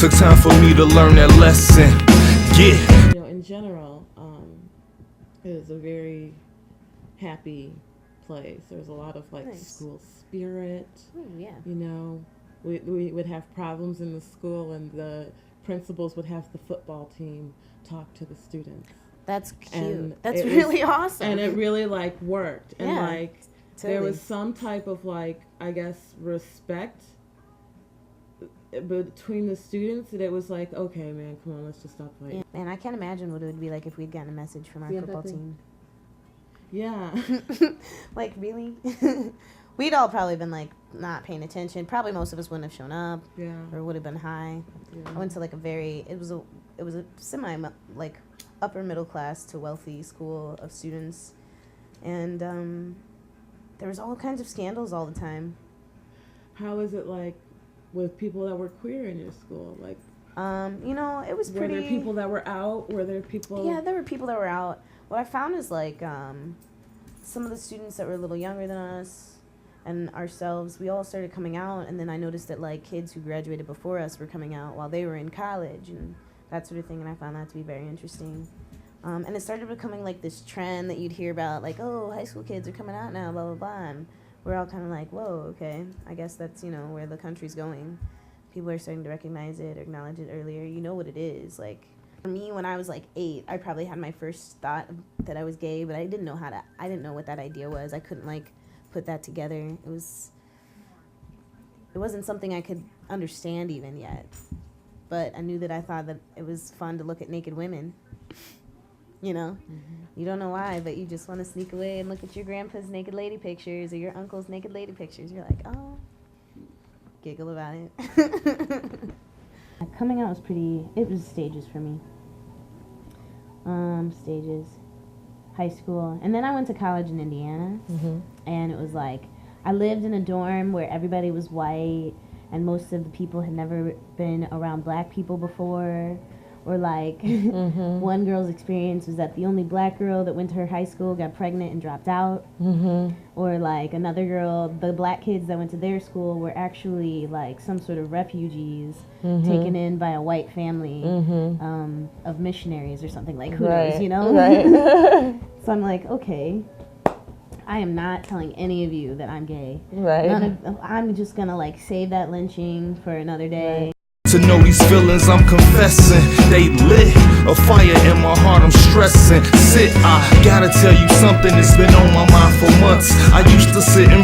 Took time for me to learn that lesson. Yeah. You know, in general, it is a very happy place. There's a lot of like school spirit. Yeah. You know, we would have problems in the school, and the principals would have the football team talk to the students. That's cute. And That's really awesome. And it really like worked. And like totally. there was some type of like, I guess, respect between the students that it was like, okay, man, come on, let's just stop fighting. Yeah. And I can't imagine what it would be like if we'd gotten a message from our football team. Yeah. Like, really? We'd all probably been like not paying attention. Probably most of us wouldn't have shown up. Yeah. Or would have been high. Yeah. I went to like it was a semi like upper middle class to wealthy school of students, and there was all kinds of scandals all the time. How is it like with people that were queer in your school? Like, you know, it was pretty. Were there people that were out? Were there people? Yeah, there were people that were out. What I found is like some of the students that were a little younger than us and ourselves, we all started coming out, and then I noticed that like kids who graduated before us were coming out while they were in college and that sort of thing, and I found that to be very interesting. And it started becoming like this trend that you'd hear about, like, oh, high school kids are coming out now, blah, blah, blah. And we're all kind of like, whoa, okay, I guess that's, you know, where the country's going. People are starting to recognize it or acknowledge it earlier. You know what it is. Like, for me, when I was like 8, I probably had my first thought that I was gay, but I didn't know what that idea was. I couldn't like put that together. It wasn't something I could understand even yet. But I knew that I thought that it was fun to look at naked women. You know? Mm-hmm. You don't know why, but you just want to sneak away and look at your grandpa's naked lady pictures or your uncle's naked lady pictures. You're like, oh, giggle about it. Coming out was it was stages for me. Stages. High school. And then I went to college in Indiana. Mm-hmm. And it was like, I lived in a dorm where everybody was white, and most of the people had never been around black people before. Or like, mm-hmm. One girl's experience was that the only black girl that went to her high school got pregnant and dropped out. Mm-hmm. Or like another girl, the black kids that went to their school were actually like some sort of refugees, mm-hmm. taken in by a white family, mm-hmm. Of missionaries or something, like, who knows, you know? Right. So I'm like, okay, I am not telling any of you that I'm gay. Right. I'm just gonna like save that lynching for another day. Right. To know these feelings I'm confessing, they lit a fire in my heart, I'm stressing. I gotta tell you something that's been on my mind for months. I used to sit and